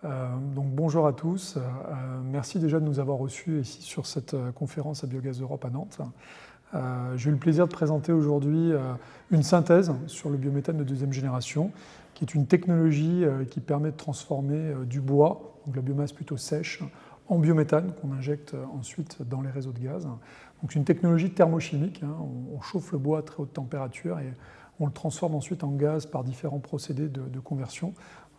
Donc bonjour à tous, merci déjà de nous avoir reçus ici sur cette conférence à Biogaz Europe à Nantes. J'ai eu le plaisir de présenter aujourd'hui une synthèse sur le biométhane de deuxième génération, qui est une technologie qui permet de transformer du bois, donc la biomasse plutôt sèche, en biométhane qu'on injecte ensuite dans les réseaux de gaz. Donc c'est une technologie thermochimique, on chauffe le bois à très haute température et on le transforme ensuite en gaz par différents procédés de conversion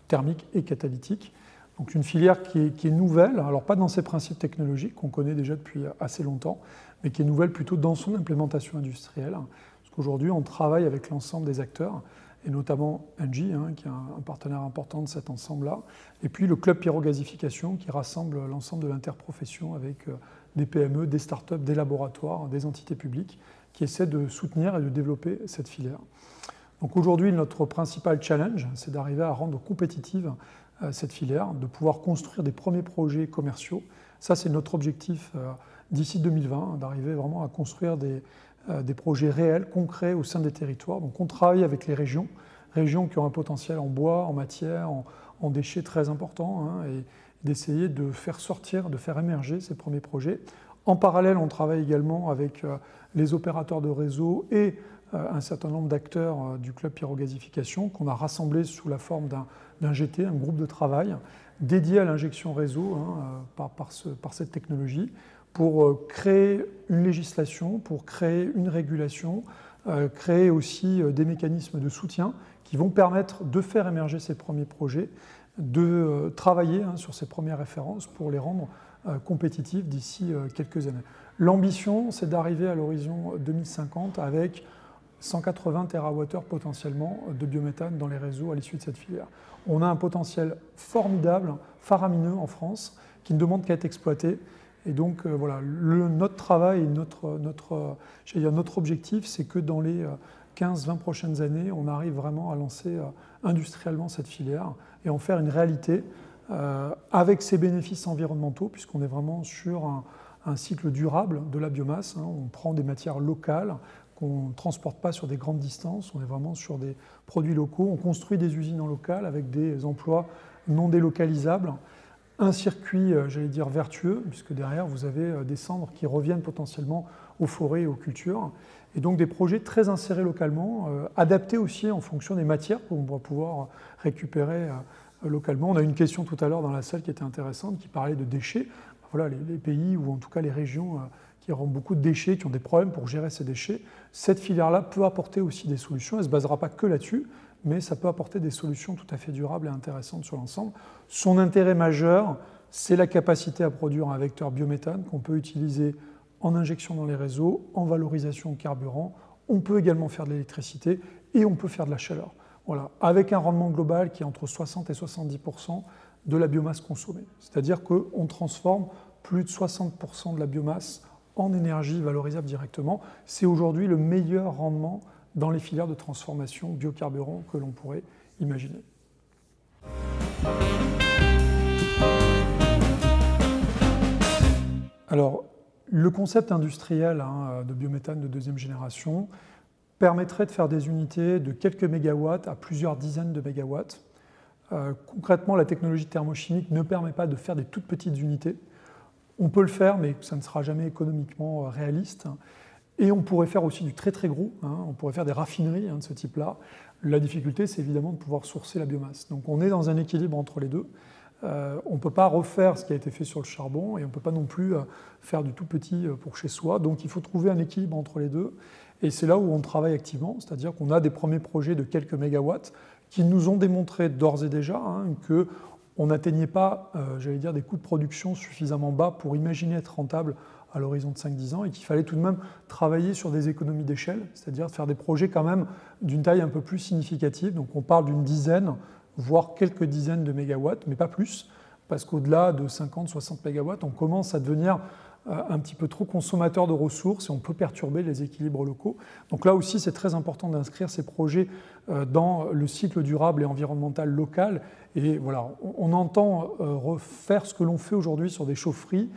thermique et catalytique. Donc une filière qui est nouvelle, alors pas dans ses principes technologiques qu'on connaît déjà depuis assez longtemps, mais qui est nouvelle plutôt dans son implémentation industrielle. Parce qu'aujourd'hui, on travaille avec l'ensemble des acteurs, et notamment Engie, qui est un partenaire important de cet ensemble-là, et puis le club pyrogasification qui rassemble l'ensemble de l'interprofession avec des PME, des startups, des laboratoires, des entités publiques qui essaient de soutenir et de développer cette filière. Donc aujourd'hui, notre principal challenge, c'est d'arriver à rendre compétitive cette filière, de pouvoir construire des premiers projets commerciaux. Ça, c'est notre objectif d'ici 2020, d'arriver vraiment à construire des projets réels, concrets au sein des territoires. Donc on travaille avec les régions qui ont un potentiel en bois, en matière, en déchets très important, et d'essayer de faire sortir, de faire émerger ces premiers projets. En parallèle, on travaille également avec les opérateurs de réseau et un certain nombre d'acteurs du club pyrogasification qu'on a rassemblés sous la forme d'un GT, un groupe de travail dédié à l'injection réseau par cette technologie pour créer une législation, pour créer une régulation, créer aussi des mécanismes de soutien qui vont permettre de faire émerger ces premiers projets, de travailler sur ces premières références pour les rendre compétitifs d'ici quelques années. L'ambition, c'est d'arriver à l'horizon 2050 avec 180 TWh potentiellement de biométhane dans les réseaux à l'issue de cette filière. On a un potentiel formidable, faramineux en France, qui ne demande qu'à être exploité. Et donc voilà, notre travail, notre objectif, c'est que dans les 15-20 prochaines années, on arrive vraiment à lancer industriellement cette filière et en faire une réalité avec ses bénéfices environnementaux, puisqu'on est vraiment sur un cycle durable de la biomasse. On prend des matières locales, qu'on ne transporte pas sur des grandes distances, on est vraiment sur des produits locaux, on construit des usines en local avec des emplois non délocalisables, un circuit, j'allais dire, vertueux, puisque derrière vous avez des cendres qui reviennent potentiellement aux forêts et aux cultures, et donc des projets très insérés localement, adaptés aussi en fonction des matières qu'on va pouvoir récupérer localement. On a une question tout à l'heure dans la salle qui était intéressante, qui parlait de déchets. Voilà, les pays, ou en tout cas les régions qui auront beaucoup de déchets, qui ont des problèmes pour gérer ces déchets, cette filière-là peut apporter aussi des solutions. Elle ne se basera pas que là-dessus, mais ça peut apporter des solutions tout à fait durables et intéressantes sur l'ensemble. Son intérêt majeur, c'est la capacité à produire un vecteur biométhane qu'on peut utiliser en injection dans les réseaux, en valorisation au carburant. On peut également faire de l'électricité et on peut faire de la chaleur. Voilà, avec un rendement global qui est entre 60 et 70% de la biomasse consommée. C'est-à-dire qu'on transforme plus de 60% de la biomasse en énergie valorisable directement. C'est aujourd'hui le meilleur rendement dans les filières de transformation biocarburant que l'on pourrait imaginer. Alors, le concept industriel de biométhane de deuxième génération permettrait de faire des unités de quelques mégawatts à plusieurs dizaines de mégawatts. Concrètement, la technologie thermochimique ne permet pas de faire des toutes petites unités. On peut le faire, mais ça ne sera jamais économiquement réaliste. Et on pourrait faire aussi du très très gros, on pourrait faire des raffineries de ce type-là. La difficulté, c'est évidemment de pouvoir sourcer la biomasse. Donc on est dans un équilibre entre les deux. On ne peut pas refaire ce qui a été fait sur le charbon et on ne peut pas non plus faire du tout petit pour chez soi. Donc il faut trouver un équilibre entre les deux. Et c'est là où on travaille activement, c'est-à-dire qu'on a des premiers projets de quelques mégawatts qui nous ont démontré d'ores et déjà qu'on n'atteignait pas, j'allais dire, des coûts de production suffisamment bas pour imaginer être rentable à l'horizon de 5-10 ans et qu'il fallait tout de même travailler sur des économies d'échelle, c'est-à-dire faire des projets quand même d'une taille un peu plus significative. Donc on parle d'une dizaine, voire quelques dizaines de mégawatts, mais pas plus, parce qu'au-delà de 50-60 mégawatts, on commence à devenir un petit peu trop consommateur de ressources et on peut perturber les équilibres locaux. Donc là aussi, c'est très important d'inscrire ces projets dans le cycle durable et environnemental local Et voilà, on entend refaire ce que l'on fait aujourd'hui sur des chaufferies,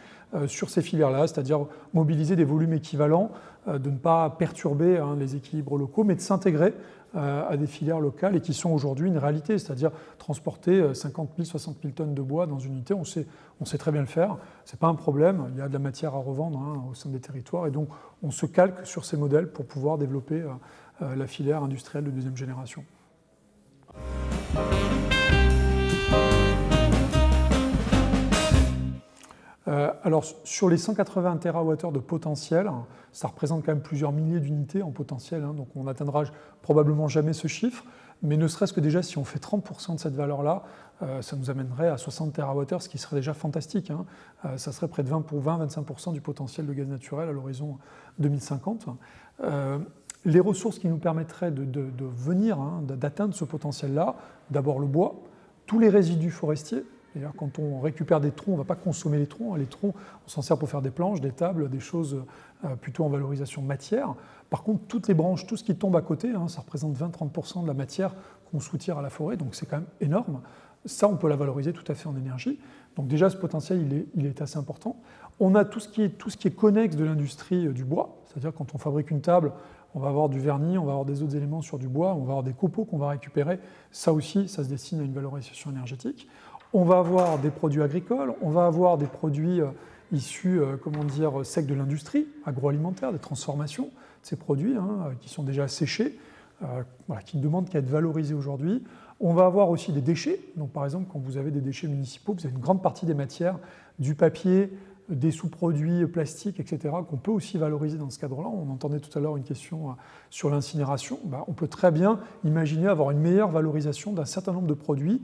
sur ces filières-là, c'est-à-dire mobiliser des volumes équivalents, de ne pas perturber les équilibres locaux, mais de s'intégrer à des filières locales et qui sont aujourd'hui une réalité, c'est-à-dire transporter 50 000, 60 000 tonnes de bois dans une unité, on sait très bien le faire, ce n'est pas un problème, il y a de la matière à revendre au sein des territoires, et donc on se calque sur ces modèles pour pouvoir développer la filière industrielle de deuxième génération. Alors, sur les 180 TWh de potentiel, ça représente quand même plusieurs milliers d'unités en potentiel, donc on n'atteindra probablement jamais ce chiffre, mais ne serait-ce que déjà si on fait 30% de cette valeur-là, ça nous amènerait à 60 TWh, ce qui serait déjà fantastique. Ça serait près de 20-25% du potentiel de gaz naturel à l'horizon 2050. Les ressources qui nous permettraient de venir, d'atteindre ce potentiel-là, d'abord le bois, tous les résidus forestiers. D'ailleurs, quand on récupère des troncs, on ne va pas consommer les troncs. Les troncs, on s'en sert pour faire des planches, des tables, des choses plutôt en valorisation de matière. Par contre, toutes les branches, tout ce qui tombe à côté, ça représente 20-30% de la matière qu'on soutire à la forêt, donc c'est quand même énorme. Ça, on peut la valoriser tout à fait en énergie. Donc déjà, ce potentiel, il est assez important. On a tout ce qui est connexe de l'industrie du bois, c'est-à-dire quand on fabrique une table, on va avoir du vernis, on va avoir des autres éléments sur du bois, on va avoir des copeaux qu'on va récupérer. Ça aussi, ça se destine à une valorisation énergétique. On va avoir des produits agricoles, on va avoir des produits issus, secs de l'industrie, agroalimentaire, des transformations de ces produits qui sont déjà séchés, qui ne demandent qu'à être valorisés aujourd'hui. On va avoir aussi des déchets. Donc, par exemple, quand vous avez des déchets municipaux, vous avez une grande partie des matières, du papier, des sous-produits plastiques, etc., qu'on peut aussi valoriser dans ce cadre-là. On entendait tout à l'heure une question sur l'incinération. On peut très bien imaginer avoir une meilleure valorisation d'un certain nombre de produits.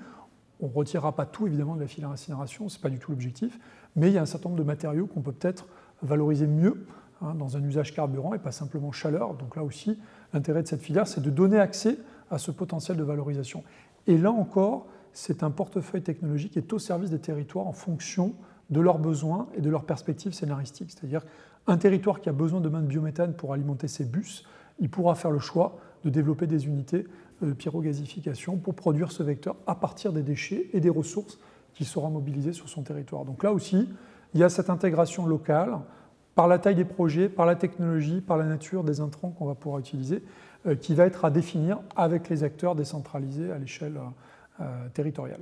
On ne retirera pas tout, évidemment, de la filière incinération, ce n'est pas du tout l'objectif, mais il y a un certain nombre de matériaux qu'on peut peut-être valoriser mieux dans un usage carburant et pas simplement chaleur. Donc là aussi, l'intérêt de cette filière, c'est de donner accès à ce potentiel de valorisation. Et là encore, c'est un portefeuille technologique qui est au service des territoires en fonction de leurs besoins et de leurs perspectives scénaristiques. C'est-à-dire qu'un territoire qui a besoin demain de biométhane pour alimenter ses bus, il pourra faire le choix de développer des unités de pyrogasification pour produire ce vecteur à partir des déchets et des ressources qu'il saura mobiliser sur son territoire. Donc là aussi, il y a cette intégration locale par la taille des projets, par la technologie, par la nature des intrants qu'on va pouvoir utiliser, qui va être à définir avec les acteurs décentralisés à l'échelle territoriale.